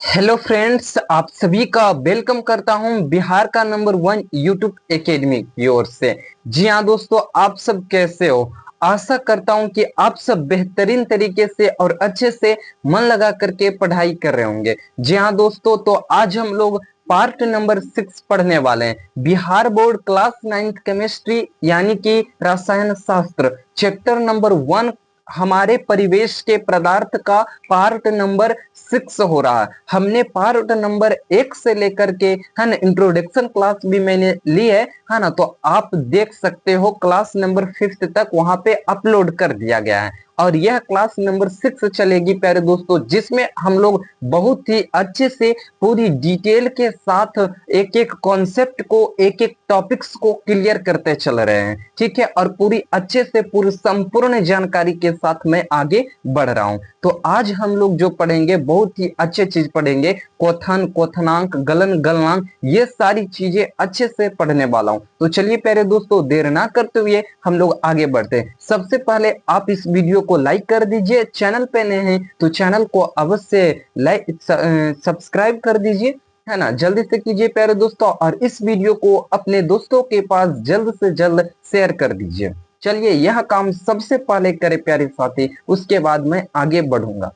Hello friends, आप सभी का वेलकम करता हूं बिहार का नंबर 1 यूट्यूब एकेडमी की ओर से। जी हाँ दोस्तों, आप सब कैसे हो? आशा करता हूं कि आप सब बेहतरीन तरीके से और अच्छे से मन लगा करके पढ़ाई कर रहे होंगे। जी हाँ दोस्तों, तो आज हम लोग पार्ट नंबर 6 पढ़ने वाले हैं। Bihar board class 9th chemistry यानी कि रसायन शास्त्र चैप्टर नंबर 1 हमारे परिवेश के पदार्थ का पार्ट नंबर 6 हो रहा है। हमने पार्ट नंबर 1 से लेकर के है ना इंट्रोडक्शन क्लास भी मैंने ली है ना। तो आप देख सकते हो क्लास नंबर 5th तक वहां पे अपलोड कर दिया गया है और यह क्लास नंबर 6 चलेगी प्यारे दोस्तों, जिसमें हम लोग बहुत ही अच्छे से पूरी डिटेल के साथ एक एक कॉन्सेप्ट को एक एक टॉपिक्स को क्लियर करते चल रहे हैं। ठीक है, और पूरी अच्छे से पूरी संपूर्ण जानकारी के साथ मैं आगे बढ़ रहा हूं। तो आज हम लोग जो पढ़ेंगे बहुत ही अच्छे चीज पढ़ेंगे। क्वथन, क्वथनांक, गलन, गलनांक, ये सारी चीजें अच्छे से पढ़ने वाला हूं। तो चलिए प्यारे दोस्तों, देर ना करते हुए हम लोग आगे बढ़ते हैं। सबसे पहले आप इस वीडियो को लाइक कर दीजिए। चैनल पे नए हैं तो चैनल को अवश्य लाइक सब्सक्राइब कर दीजिए, है ना। जल्दी से कीजिए प्यारे दोस्तों, और इस वीडियो को अपने दोस्तों के पास जल्द से जल्द शेयर कर दीजिए। चलिए, यह काम सबसे पहले करे प्यारे साथी, उसके बाद मैं आगे बढ़ूंगा।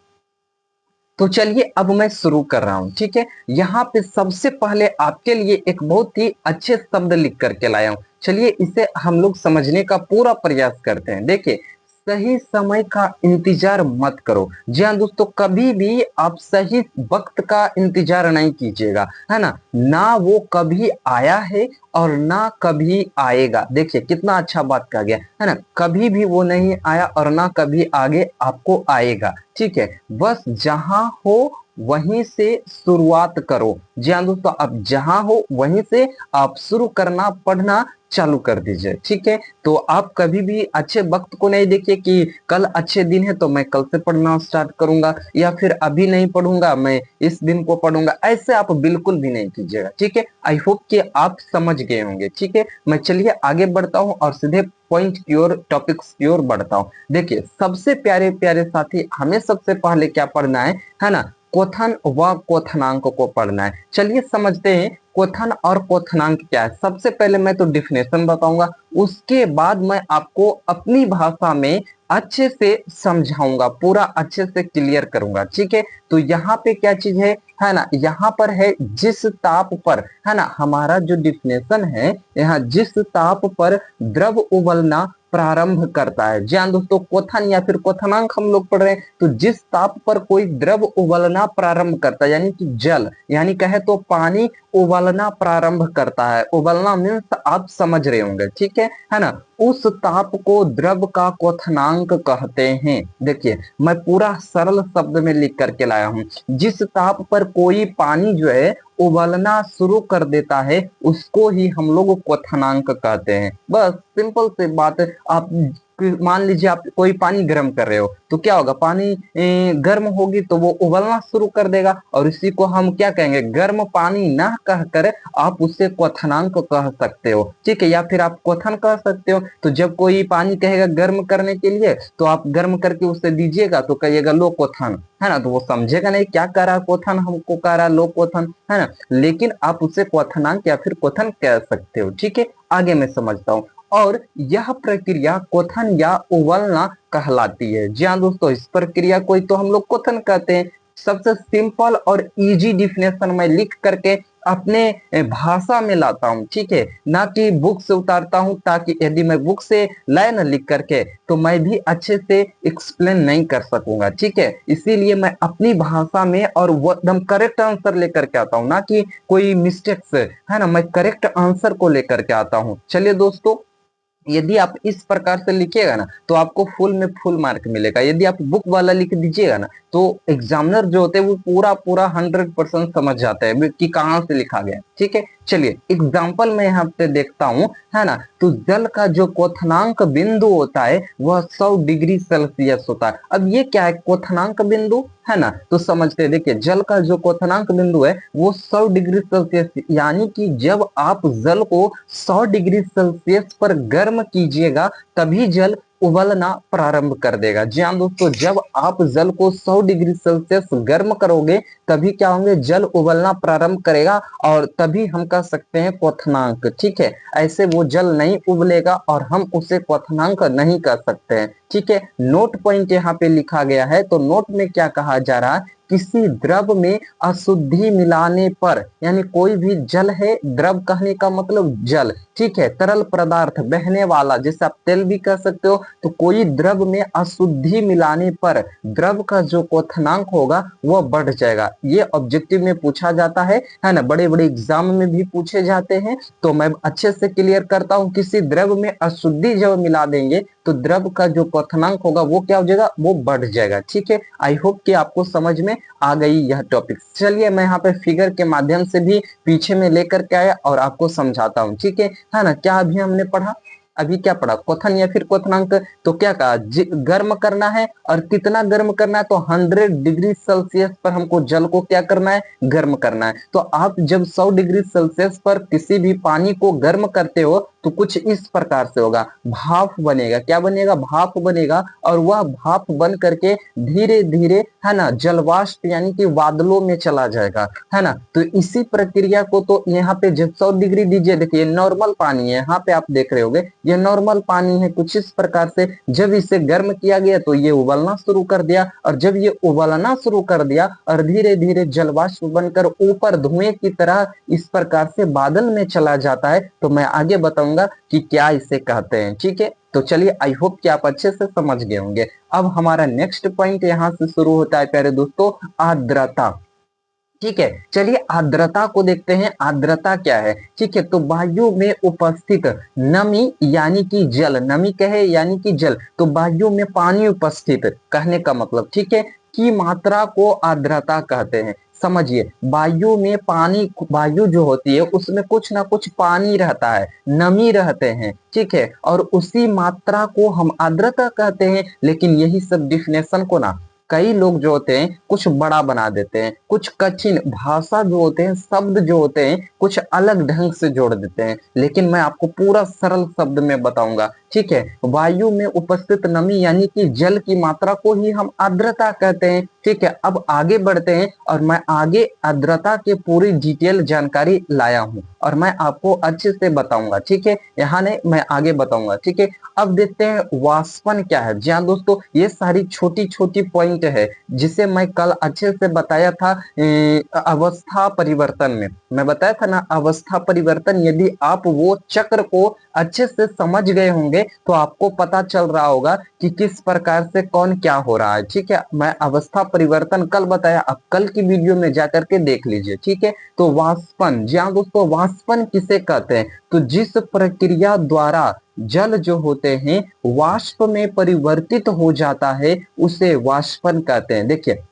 तो चलिए अब मैं शुरू कर रहा हूं। ठीक है, यहाँ पे सबसे पहले आपके लिए एक बहुत ही अच्छे शब्द लिख करके लाया हूं। चलिए इसे हम लोग समझने का पूरा प्रयास करते हैं। देखिए, सही समय का इंतजार मत करो। जी हाँ दोस्तों, कभी भी आप सही वक्त का इंतजार नहीं कीजिएगा, है ना। ना वो कभी आया है और ना कभी आएगा। देखिए कितना अच्छा बात कहा गया है ना। कभी भी वो नहीं आया और ना कभी आगे आपको आएगा। ठीक है, बस जहां हो वहीं से शुरुआत करो। जी हाँ दोस्तों, अब जहां हो वहीं से आप शुरू करना, पढ़ना चालू कर दीजिए। ठीक है, तो आप कभी भी अच्छे वक्त को नहीं देखिए कि कल अच्छे दिन है तो मैं कल से पढ़ना स्टार्ट करूंगा, या फिर अभी नहीं पढ़ूंगा मैं इस दिन को पढ़ूंगा। ऐसे आप बिल्कुल भी नहीं कीजिएगा। ठीक है, आई होप कि आप समझ गए होंगे। ठीक है, मैं चलिए आगे बढ़ता हूं और सीधे पॉइंट की ओर, टॉपिक्स की ओर बढ़ता हूं। देखिए सबसे प्यारे प्यारे साथी, हमें सबसे पहले क्या पढ़ना है ना, क्वथन व क्वथनांक को पढ़ना है। चलिए समझते हैं क्वथन और क्वथनांक क्या है। सबसे पहले मैं तो डिफिनेशन बताऊंगा, उसके बाद मैं आपको अपनी भाषा में अच्छे से समझाऊंगा, पूरा अच्छे से क्लियर करूंगा। ठीक है, तो यहाँ पे क्या चीज है ना, यहाँ पर है जिस ताप पर, है ना, हमारा जो डिफिनेशन है, यहाँ जिस ताप पर द्रव उबलना प्रारंभ करता है। जी हाँ दोस्तों, क्वथन या फिर क्वथनांक हम लोग पढ़ रहे हैं। तो जिस ताप पर कोई द्रव उबलना प्रारंभ करता है, यानी कि जल, यानी कहे तो पानी उबलना प्रारंभ करता है। उबलना मीन्स आप समझ रहे होंगे। ठीक है ना। उस ताप को द्रव का क्वथनांक कहते हैं। देखिए मैं पूरा सरल शब्द में लिख करके लाया हूं। जिस ताप पर कोई पानी जो है उबलना शुरू कर देता है, उसको ही हम लोग क्वथनांक कहते हैं। बस सिंपल सी बात है। आप मान लीजिए आप कोई पानी गर्म कर रहे हो तो क्या होगा, पानी गर्म होगी तो वो उबलना शुरू कर देगा, और इसी को हम क्या कहेंगे, गर्म पानी ना कहकर आप उससे क्वथनांक कह सकते हो। ठीक है, या फिर आप क्वथन कह सकते हो। तो जब कोई पानी कहेगा गर्म करने के लिए, तो आप गर्म करके उसे दीजिएगा तो कहिएगा लो क्वथन, है ना। तो वो समझेगा नहीं क्या कह रहा क्वथन, हमको कह रहा लो क्वथन, है ना। लेकिन आप उसे क्वथनांक या फिर क्वथन कह सकते हो। ठीक है, आगे मैं समझता हूँ। और यह प्रक्रिया क्वथन या उबलना कहलाती है। जी हाँ दोस्तों, इस प्रक्रिया को ही तो हम लोग क्वथन कहते हैं। सबसे सिंपल और इजी डिफिनेशन मैं लिख करके अपने भाषा में लाता हूं। ठीक है, ना कि बुक से उतारता हूं, ताकि यदि मैं बुक से लाइन लिख करके तो मैं भी अच्छे से एक्सप्लेन नहीं कर सकूंगा। ठीक है, इसीलिए मैं अपनी भाषा में और वो एकदम करेक्ट आंसर लेकर के आता हूं, ना कि कोई मिस्टेक्स, है ना। मैं करेक्ट आंसर को लेकर के आता हूं। चलिए दोस्तों, यदि आप इस प्रकार से लिखिएगा ना तो आपको फुल में फुल मार्क मिलेगा। यदि आप बुक वाला लिख दीजिएगा ना तो एग्जामिनर जो होते हैं वो पूरा पूरा 100% समझ जाता है कि कहाँ से लिखा गया। ठीक है, चलिए एग्जाम्पल में यहाँ पे देखता हूँ, है ना। तो जल का जो क्वथनांक बिंदु होता है वह 100 डिग्री सेल्सियस होता है। अब ये क्या है, क्वथनांक बिंदु, है ना। तो समझते हैं, देखिए जल का जो क्वथनांक बिंदु है वो 100 डिग्री सेल्सियस, यानी कि जब आप जल को 100 डिग्री सेल्सियस पर गर्म गर्म कीजिएगा तभी जल उबलना प्रारंभ कर देगा। जी हाँ दोस्तों, जब आप जल को 100 डिग्री सेल्सियस गर्म करोगे तभी क्या होंगे, जल उबलना प्रारंभ करेगा और तभी हम कह सकते हैं क्वथनांक। ठीक है, ऐसे वो जल नहीं उबलेगा और हम उसे क्वथनांक नहीं कह सकते हैं। ठीक है, नोट पॉइंट यहाँ पे लिखा गया है, तो नोट में क्या कहा जा रहा है, किसी द्रव में अशुद्धि मिलाने पर, यानी कोई भी जल है, द्रव कहने का मतलब जल, ठीक है, तरल पदार्थ बहने वाला, जैसे आप तेल भी कह सकते हो, तो कोई द्रव में अशुद्धि मिलाने पर द्रव का जो क्वथनांक होगा वह बढ़ जाएगा। ये ऑब्जेक्टिव में पूछा जाता है ना, बड़े बड़े एग्जाम में भी पूछे जाते हैं। तो मैं अच्छे से क्लियर करता हूं, किसी द्रव में अशुद्धि जब मिला देंगे तो द्रव का जो क्वथनांक होगा वो क्या हो जाएगा, वो बढ़ जाएगा। ठीक है, आई होप कि आपको समझ में आ गई यह टॉपिक। चलिए मैं यहाँ पे फिगर के माध्यम से भी पीछे में लेकर के आया और आपको समझाता हूँ। ठीक है ना, क्या अभी हमने पढ़ा, अभी क्या पढ़ा, क्वथन या फिर क्वथनांक। तो क्या कहा, गर्म करना है, और कितना गर्म करना है, तो 100 डिग्री सेल्सियस पर हमको जल को क्या करना है, गर्म करना है। तो आप जब 100 डिग्री सेल्सियस पर किसी भी पानी को गर्म करते हो तो कुछ इस प्रकार से होगा, भाप बनेगा। क्या बनेगा, भाप बनेगा, और वह भाप बन करके धीरे धीरे है ना जलवाष्प यानी कि बादलों में चला जाएगा, है ना। तो इसी प्रक्रिया को तो यहाँ पे जब 100 डिग्री दीजिए, देखिए नॉर्मल पानी है, यहाँ पे आप देख रहे होंगे ये नॉर्मल पानी है। कुछ इस प्रकार से जब इसे गर्म किया गया तो ये उबलना शुरू कर दिया, और जब ये उबलना शुरू कर दिया और धीरे धीरे जलवाष्प बनकर ऊपर धुएं की तरह इस प्रकार से बादल में चला जाता है, तो मैं आगे बताऊंगा कि क्या इसे कहते हैं। ठीक है, तो चलिए आई होप कि आप अच्छे से समझ गए होंगे। अब हमारा नेक्स्ट पॉइंट यहां से शुरू होता है प्यारे दोस्तों, आर्द्रता। ठीक है, चलिए आर्द्रता को देखते हैं, आर्द्रता क्या है। ठीक है, तो वायु में उपस्थित नमी यानी कि जल, नमी कहे यानी कि जल, तो वायु में पानी उपस्थित कहने का मतलब, ठीक है, की मात्रा को आर्द्रता कहते हैं। समझिए, वायु में पानी, वायु जो होती है उसमें कुछ ना कुछ पानी रहता है, नमी रहते हैं, ठीक है, और उसी मात्रा को हम आर्द्रता कहते हैं। लेकिन यही सब डिफिनेशन को ना कई लोग जो होते हैं कुछ बड़ा बना देते हैं, कुछ कठिन भाषा जो होते हैं, शब्द जो होते हैं कुछ अलग ढंग से जोड़ देते हैं। लेकिन मैं आपको पूरा सरल शब्द में बताऊंगा। ठीक है, वायु में उपस्थित नमी यानी कि जल की मात्रा को ही हम आर्द्रता कहते हैं। ठीक है, अब आगे बढ़ते हैं और मैं आगे आर्द्रता के पूरी डिटेल जानकारी लाया हूं और मैं आपको अच्छे से बताऊंगा। ठीक है, यहाँ नहीं, मैं आगे बताऊंगा। ठीक है, अब देखते हैं वाष्पन क्या है। जी हाँ दोस्तों, ये सारी छोटी छोटी पॉइंट है जिसे मैं कल अच्छे से बताया था अवस्था परिवर्तन में। मैं बताया था ना अवस्था परिवर्तन, यदि आप वो चक्र को अच्छे से समझ गए होंगे तो आपको पता चल रहा होगा कि किस प्रकार से कौन क्या हो रहा है। ठीक है, मैं अवस्था परिवर्तन कल बताया, अब कल की वीडियो में जाकर के देख लीजिए। ठीक है, तो वाष्पन, जी हाँ दोस्तों, वाष्पन किसे कहते हैं, तो जिस प्रक्रिया द्वारा जल जो होते हैं वाष्प में परिवर्तित हो जाता है उसे वाष्पन कहते हैं। देखिए,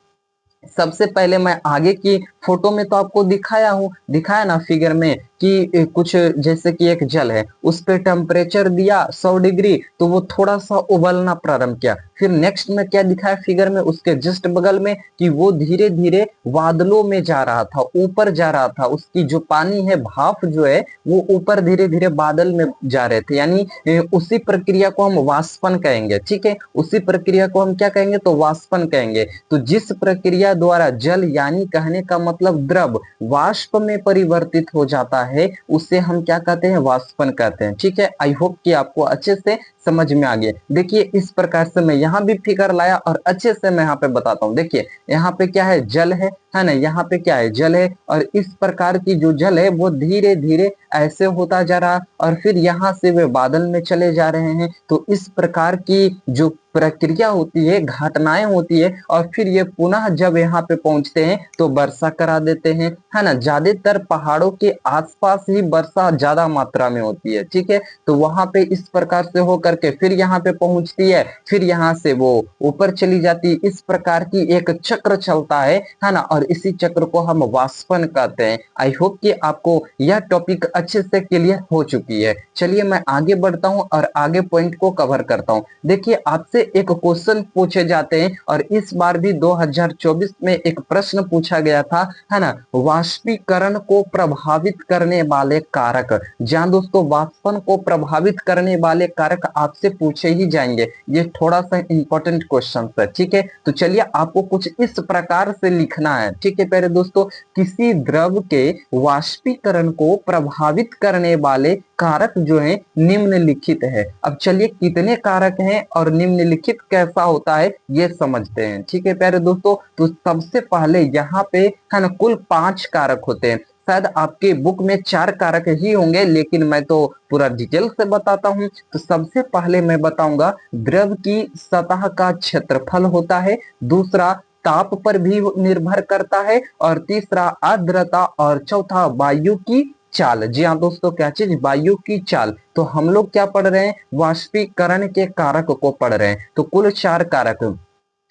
सबसे पहले मैं आगे की फोटो में तो आपको दिखाया ना फिगर में कि कुछ जैसे कि एक जल है, उस पे टेम्परेचर दिया 100 डिग्री तो वो थोड़ा सा उबलना प्रारंभ किया। फिर नेक्स्ट में क्या दिखाया फिगर में, उसके जस्ट बगल में कि वो धीरे धीरे बादलों में जा रहा था, ऊपर जा रहा था, उसकी जो पानी है भाप जो है वो ऊपर धीरे धीरे बादल में जा रहे थे, यानी उसी प्रक्रिया को हम वाष्पन कहेंगे। ठीक है, उसी प्रक्रिया को हम क्या कहेंगे, तो वाष्पन कहेंगे। तो जिस प्रक्रिया द्वारा जल यानी कहने का मतलब द्रव वाष्प में परिवर्तित हो जाता है उसे हम क्या कहते हैं, वाष्पन कहते हैं। ठीक है, आई होप कि आपको अच्छे से समझ में आ गया। देखिए, इस प्रकार से मैं यहाँ भी फिगर लाया और अच्छे से मैं यहाँ पे बताता हूँ। देखिए, यहाँ पे क्या है, जल है ना, यहाँ पे क्या है, जल है, और इस प्रकार की जो जल है वो धीरे धीरे ऐसे होता जा रहा और फिर यहाँ से वे बादल में चले जा रहे हैं। तो इस प्रकार की जो प्रक्रिया होती है, घटनाएं होती है, और फिर ये पुनः जब यहाँ पे पहुंचते हैं तो वर्षा करा देते हैं, है ना। ज्यादातर पहाड़ों के आसपास ही वर्षा ज्यादा मात्रा में होती है। ठीक है, तो वहां पे इस प्रकार से होकर के फिर यहाँ पे पहुंचती है, फिर यहाँ से वो ऊपर चली जाती है। इस प्रकार की एक चक्र चलता है ना, और इसी चक्र को हम वाष्पन कहते हैं। आई होप कि आपको यह टॉपिक अच्छे से क्लियर हो चुकी है। चलिए मैं आगे बढ़ता हूं और आगे पॉइंट को कवर करता हूं। देखिए, आपसे एक क्वेश्चन पूछे जाते हैं और इस बार भी 2024 में एक प्रश्न पूछा गया था, है ना, वाष्पीकरण को प्रभावित करने वाले कारक। जहां दोस्तों वाष्पन को प्रभावित करने वाले कारक आपसे पूछे ही जाएंगे, ये थोड़ा सा इंपॉर्टेंट क्वेश्चन है, ठीक है। तो चलिए आपको कुछ इस प्रकार से लिखना है, ठीक है प्यारे दोस्तों। किसी द्रव के वाष्पीकरण को प्रभावित करने वाले कारक जो है निम्नलिखित है। अब चलिए कितने कारक हैं और निम्नलिखित कैसा होता है ये समझते हैं, ठीक है प्यारे दोस्तों। तो सबसे पहले यहाँ पे है ना कुल 5 कारक होते हैं। शायद आपके बुक में 4 कारक ही होंगे, लेकिन मैं तो पूरा डिटेल से बताता हूँ। तो सबसे पहले मैं बताऊंगा द्रव की सतह का क्षेत्रफल होता है, दूसरा ताप पर भी निर्भर करता है, और तीसरा आर्द्रता, और चौथा वायु की चाल। जी हाँ दोस्तों, क्या चीज? वायु की चाल। तो हम लोग क्या पढ़ रहे हैं? वाष्पीकरण के कारक को पढ़ रहे हैं। तो कुल 4 कारक।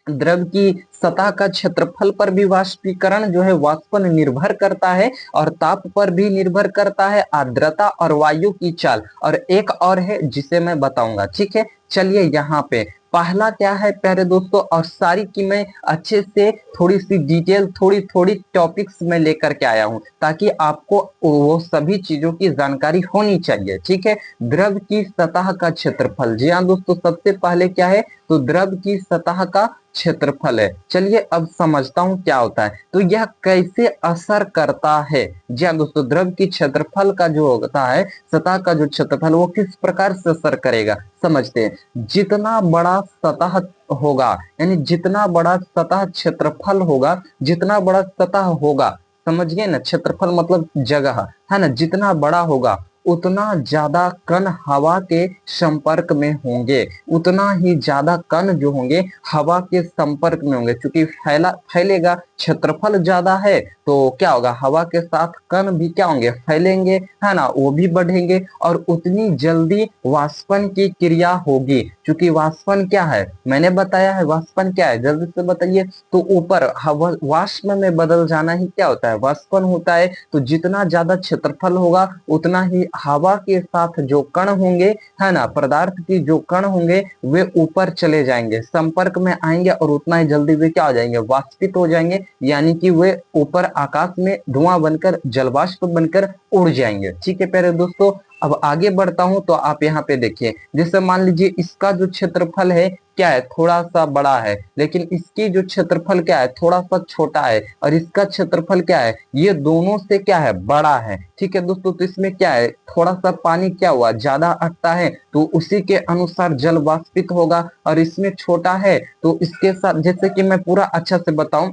द्रव की सतह का क्षेत्रफल पर भी वाष्पीकरण जो है वाष्पन निर्भर करता है, और ताप पर भी निर्भर करता है, आर्द्रता और वायु की चाल, और एक और है जिसे मैं बताऊंगा, ठीक है। चलिए यहाँ पे पहला क्या है प्यारे दोस्तों, और सारी की मैं अच्छे से थोड़ी सी डिटेल थोड़ी थोड़ी टॉपिक्स में लेकर के आया हूं, ताकि आपको वो सभी चीजों की जानकारी होनी चाहिए, ठीक है। द्रव की सतह का क्षेत्रफल। जी हाँ दोस्तों, सबसे पहले क्या है? तो द्रव की सतह का क्षेत्रफल है। चलिए अब समझता हूं क्या होता है। तो यह कैसे असर करता है? जी हाँ दोस्तों, द्रव की क्षेत्रफल का जो होता है, सतह का जो क्षेत्रफल, वो किस प्रकार से असर करेगा समझते हैं। जितना बड़ा सतह होगा, यानी जितना बड़ा सतह क्षेत्रफल होगा, जितना बड़ा सतह होगा, समझिए ना, क्षेत्रफल मतलब जगह, है ना, जितना बड़ा होगा उतना ज्यादा कण हवा के संपर्क में होंगे, उतना ही ज्यादा कण जो होंगे हवा के संपर्क में होंगे। क्योंकि फैलेगा, क्षेत्रफल ज्यादा है तो क्या होगा? हवा के साथ कण भी क्या होंगे? फैलेंगे, है ना, वो भी बढ़ेंगे, और उतनी जल्दी वाष्पन की क्रिया होगी। क्योंकि वाष्पन क्या है? मैंने बताया है वाष्पन क्या है, जल्दी से बताइए। तो ऊपर हवा वाष्प में बदल जाना ही क्या होता है? वाष्पन होता है। तो जितना ज्यादा क्षेत्रफल होगा उतना ही हवा के साथ जो कण होंगे, है ना, पदार्थ की जो कण होंगे वे ऊपर चले जाएंगे, संपर्क में आएंगे, और उतना ही जल्दी वे क्या हो जाएंगे? वाष्पित हो जाएंगे, यानी कि वे ऊपर आकाश में धुआं बनकर, जलवाष्प बनकर उड़ जाएंगे, ठीक है प्यारे दोस्तों। अब आगे बढ़ता हूं तो आप यहाँ पे देखिए, जैसे मान लीजिए इसका जो क्षेत्रफल है क्या है? थोड़ा सा बड़ा है, लेकिन इसकी जो क्षेत्रफल क्या है? थोड़ा सा छोटा है, और इसका क्षेत्रफल क्या है? ये दोनों से क्या है? बड़ा है, ठीक है दोस्तों। तो इसमें क्या है? थोड़ा सा पानी क्या हुआ? ज्यादा अटता है, तो उसी के अनुसार जल वाष्पित होगा, और इसमें छोटा है तो इसके साथ, जैसे कि मैं पूरा अच्छा से बताऊं,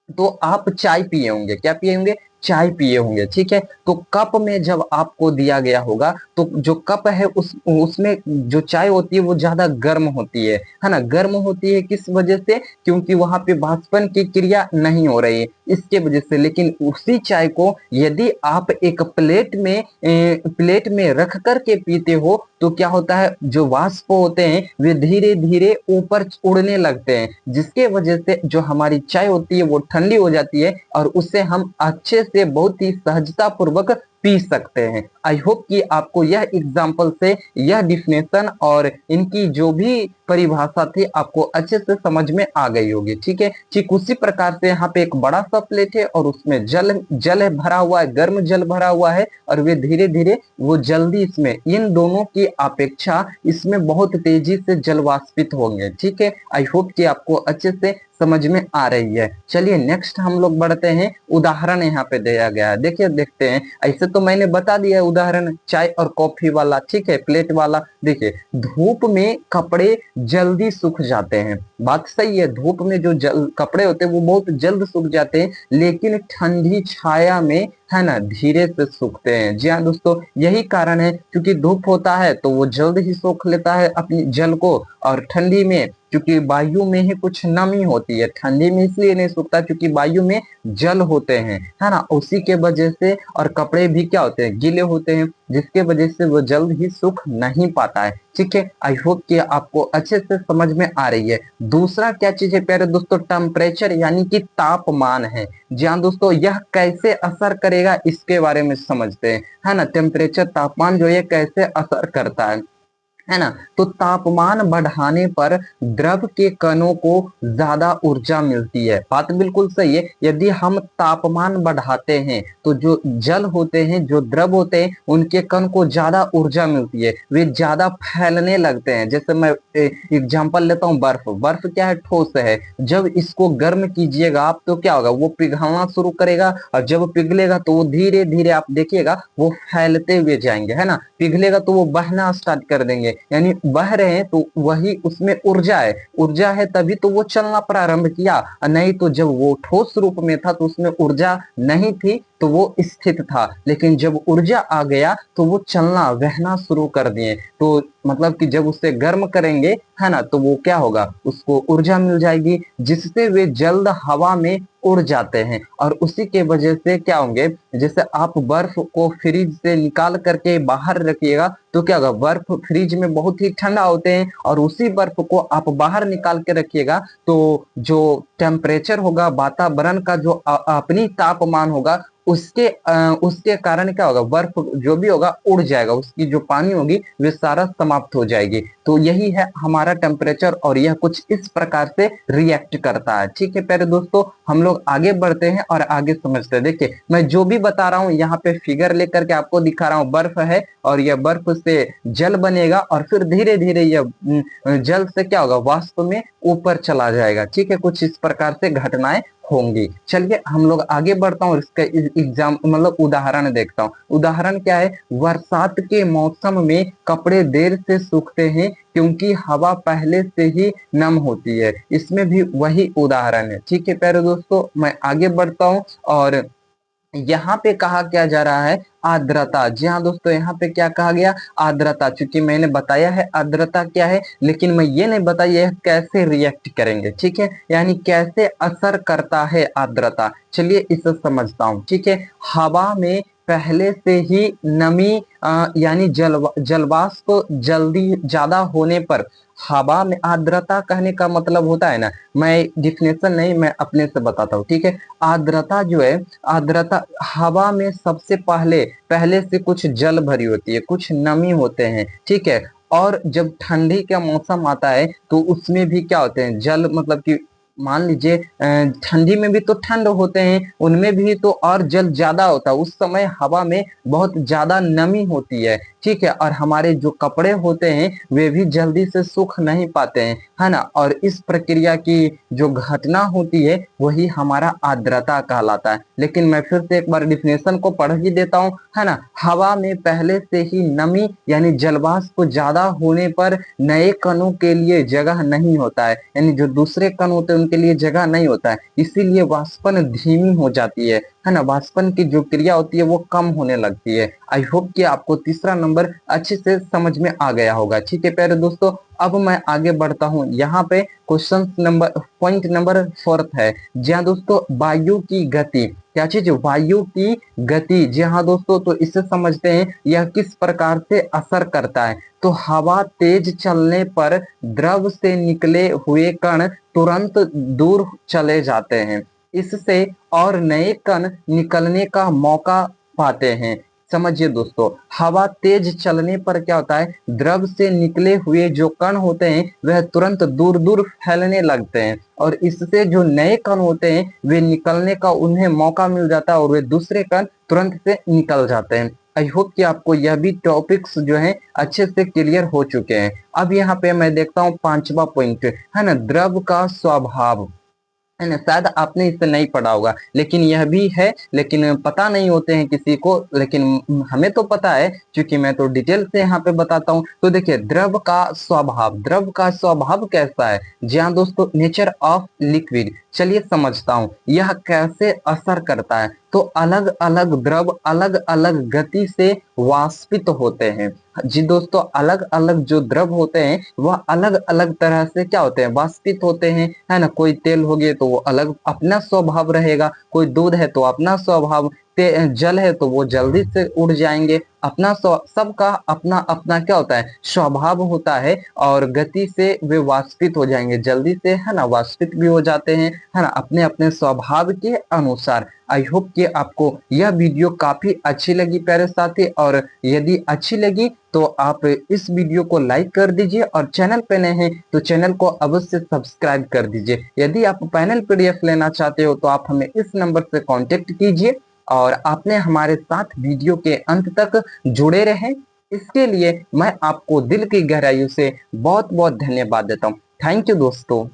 तो आप चाय पिए होंगे, क्या पिए होंगे? चाय पिए होंगे, ठीक है। तो कप में जब आपको दिया गया होगा, तो जो कप है उसमें जो चाय होती है वो ज्यादा गर्म होती है ना। गर्म होती है किस वजह से? क्योंकि वहां पे वाष्पन की क्रिया नहीं हो रही है, इसके वजह से। लेकिन उसी चाय को यदि आप एक प्लेट में रख करके पीते हो, तो क्या होता है? जो वाष्प होते हैं वे धीरे धीरे ऊपर उड़ने लगते हैं, जिसके वजह से जो हमारी चाय होती है वो ठंडी हो जाती है, और उससे हम अच्छे से बहुत ही सहजता पूर्वक पी सकते हैं। आई होप कि आपको यह एग्जाम्पल से यह डिफिनेशन और इनकी जो भी परिभाषा थी आपको अच्छे से समझ में आ गई होगी, ठीक है। ठीक उसी प्रकार से यहाँ पे एक बड़ा सा प्लेट है, और उसमें जल भरा हुआ है, गर्म जल भरा हुआ है, और वे धीरे धीरे वो जल्दी इसमें, इन दोनों की अपेक्षा इसमें बहुत तेजी से जल वाष्पित होंगे, ठीक है। आई होप कि आपको अच्छे से समझ में आ रही है। चलिए नेक्स्ट हम लोग बढ़ते हैं। उदाहरण यहाँ पे दिया गया है, देखिए देखते हैं। ऐसे तो मैंने बता दिया है उदाहरण चाय और कॉफी वाला, ठीक है, प्लेट वाला। देखिए धूप में कपड़े जल्दी सूख जाते हैं, बात सही है। धूप में जो कपड़े होते हैं वो बहुत जल्द सूख जाते हैं, लेकिन ठंडी छाया में, है ना, धीरे से सूखते हैं। जी हाँ दोस्तों, यही कारण है, क्योंकि धूप होता है तो वो जल्द ही सोख लेता है अपनी जल को, और ठंडी में क्योंकि वायु में ही कुछ नमी होती है, ठंडी में इसलिए नहीं सूखता क्योंकि वायु में जल होते हैं, है ना, उसी के वजह से। और कपड़े भी क्या होते हैं? गीले होते हैं, जिसके वजह से वो जल्द ही सूख नहीं पाता है, ठीक है। आई होप कि आपको अच्छे से समझ में आ रही है। दूसरा क्या चीज है प्यारे दोस्तों? टेम्परेचर, यानी कि तापमान है। जी हाँ दोस्तों, यह कैसे असर करेगा इसके बारे में समझते हैं, है ना। टेम्परेचर, तापमान जो है कैसे असर करता है। है ना। तो तापमान बढ़ाने पर द्रव के कणों को ज्यादा ऊर्जा मिलती है। बात बिल्कुल सही है। यदि हम तापमान बढ़ाते हैं तो जो जल होते हैं, जो द्रव होते हैं, उनके कण को ज्यादा ऊर्जा मिलती है, वे ज्यादा फैलने लगते हैं। जैसे मैं एग्जांपल लेता हूँ, बर्फ। बर्फ क्या है? ठोस है। जब इसको गर्म कीजिएगा आप तो क्या होगा? वो पिघलना शुरू करेगा, और जब पिघलेगा तो वो धीरे धीरे आप देखिएगा वो फैलते हुए जाएंगे, है ना। पिघलेगा तो वो बहना स्टार्ट कर देंगे, यानी बह रहे हैं तो वही उसमें ऊर्जा है। ऊर्जा है तभी तो वो चलना प्रारंभ किया, और नहीं तो जब वो ठोस रूप में था तो उसमें ऊर्जा नहीं थी, तो वो स्थित था। लेकिन जब ऊर्जा आ गया तो वो चलना, बहना शुरू कर दिए। तो मतलब कि जब उसे गर्म करेंगे, है ना, तो वो क्या होगा? उसको ऊर्जा मिल जाएगी, जिससे वे जल्द हवा में उड़ जाते हैं। और उसी के वजह से क्या होंगे? जैसे आप बर्फ को फ्रिज से निकाल करके बाहर रखिएगा तो क्या होगा? बर्फ फ्रिज में बहुत ही ठंडा होते हैं, और उसी बर्फ को आप बाहर निकाल के रखिएगा तो जो टेम्परेचर होगा, वातावरण का जो अपनी तापमान होगा, उसके कारण क्या होगा? बर्फ जो भी होगा उड़ जाएगा, उसकी जो पानी होगी वे सारा समाप्त हो जाएगी। तो यही है हमारा टेम्परेचर, और यह कुछ इस प्रकार से रिएक्ट करता है। ठीक है प्यारे दोस्तों, हम लोग आगे बढ़ते हैं और आगे समझते हैं। देखिए, मैं जो भी बता रहा हूँ यहाँ पे फिगर लेकर के आपको दिखा रहा हूँ। बर्फ है, और यह बर्फ से जल बनेगा, और फिर धीरे धीरे यह जल से क्या होगा? वाष्प में ऊपर चला जाएगा। ठीक है, कुछ इस प्रकार से घटनाएं होंगी। चलिए हम लोग आगे बढ़ता हूँ, इसका एग्जाम मतलब उदाहरण देखता हूँ। उदाहरण क्या है? बरसात के मौसम में कपड़े देर से सूखते हैं क्योंकि हवा पहले से ही नम होती है। इसमें भी वही उदाहरण है। ठीक है प्यारे दोस्तों, मैं आगे बढ़ता हूँ, और यहाँ पे कहा क्या जा रहा है? आर्द्रता। जी हाँ दोस्तों, यहाँ पे क्या कहा गया? आर्द्रता। चूंकि मैंने बताया है आर्द्रता क्या है, लेकिन मैं ये नहीं बताया है कैसे रिएक्ट करेंगे। ठीक है, यानी कैसे असर करता है आर्द्रता। चलिए इसे समझता हूँ। ठीक है, हवा में पहले से ही नमी यानी जलवाष्प जल्दी ज्यादा होने पर, हवा में आर्द्रता कहने का मतलब होता है ना, मैं डिफिनेशन नहीं, मैं अपने से बताता हूँ। ठीक है, आर्द्रता जो है, आर्द्रता हवा में सबसे पहले पहले से कुछ जल भरी होती है, कुछ नमी होते हैं। ठीक है, और जब ठंडी का मौसम आता है तो उसमें भी क्या होते हैं? जल, मतलब कि मान लीजिए ठंडी में भी तो ठंड होते हैं, उनमें भी तो और जल ज्यादा होता है। उस समय हवा में बहुत ज्यादा नमी होती है। ठीक है, और हमारे जो कपड़े होते हैं वे भी जल्दी से सूख नहीं पाते हैं, है ना। और इस प्रक्रिया की जो घटना होती है वही हमारा आर्द्रता कहलाता है। लेकिन मैं फिर से एक बार डिफिनेशन को पढ़ ही देता हूँ, है ना। हवा में पहले से ही नमी यानी जलवाष्प ज्यादा होने पर नए कणों के लिए जगह नहीं होता है, यानी जो दूसरे कण होते हैं उनके लिए जगह नहीं होता है, इसीलिए वाष्पन धीमी हो जाती है ना। वाष्पन की जो क्रिया होती है वो कम होने लगती है। आई होप कि आपको तीसरा नंबर अच्छे से समझ में आ गया होगा। ठीक है प्यारे दोस्तों, अब मैं आगे बढ़ता हूँ। यहाँ पे क्वेश्चन नंबर पॉइंट नंबर 4 है। जी हाँ दोस्तों, वायु की गति। क्या चीज? वायु की गति। जी हाँ दोस्तों, तो इसे समझते हैं यह किस प्रकार से असर करता है। तो हवा तेज चलने पर द्रव से निकले हुए कण तुरंत दूर चले जाते हैं, इससे और नए कण निकलने का मौका पाते हैं। समझिए दोस्तों, हवा तेज चलने पर क्या होता है? द्रव से निकले हुए जो कण होते हैं वह तुरंत दूर दूर फैलने लगते हैं, और इससे जो नए कण होते हैं वे निकलने का उन्हें मौका मिल जाता है, और वे दूसरे कण तुरंत से निकल जाते हैं। आई होप कि आपको यह भी टॉपिक्स जो है अच्छे से क्लियर हो चुके हैं। अब यहाँ पे मैं देखता हूँ पांचवा पॉइंट, है ना, द्रव का स्वभाव। है ना, शायद आपने इसे नहीं पढ़ा होगा, लेकिन यह भी है, लेकिन पता नहीं होते हैं किसी को, लेकिन हमें तो पता है, क्योंकि मैं तो डिटेल से यहाँ पे बताता हूँ। तो देखिए, द्रव का स्वभाव। द्रव का स्वभाव कैसा है? जी हाँ दोस्तों, नेचर ऑफ लिक्विड। चलिए समझता हूँ यह कैसे असर करता है। तो अलग अलग द्रव अलग अलग गति से वाष्पित होते हैं। जी दोस्तों, अलग अलग जो द्रव होते हैं वह अलग अलग तरह से क्या होते हैं? वाष्पित होते हैं, है ना। कोई तेल हो गए तो वो अलग अपना स्वभाव रहेगा, कोई दूध है तो अपना स्वभाव, जल है तो वो जल्दी से उड़ जाएंगे। अपना सबका अपना अपना क्या होता है, स्वभाव होता है, और गति से वे वाष्पित हो जाएंगे जल्दी से, है ना, वाष्पित भी हो जाते हैं, है ना, अपने अपने स्वभाव के अनुसार। आई होप कि आपको यह वीडियो काफी अच्छी लगी प्यारे साथी, और यदि अच्छी लगी तो आप इस वीडियो को लाइक कर दीजिए, और चैनल पे नए हैं तो चैनल को अवश्य सब्सक्राइब कर दीजिए। यदि आप पैनल पीडीएफ लेना चाहते हो तो आप हमें इस नंबर से कांटेक्ट कीजिए, और आपने हमारे साथ वीडियो के अंत तक जुड़े रहें, इसके लिए मैं आपको दिल की गहराइयों से बहुत बहुत धन्यवाद देता हूँ। थैंक यू दोस्तों।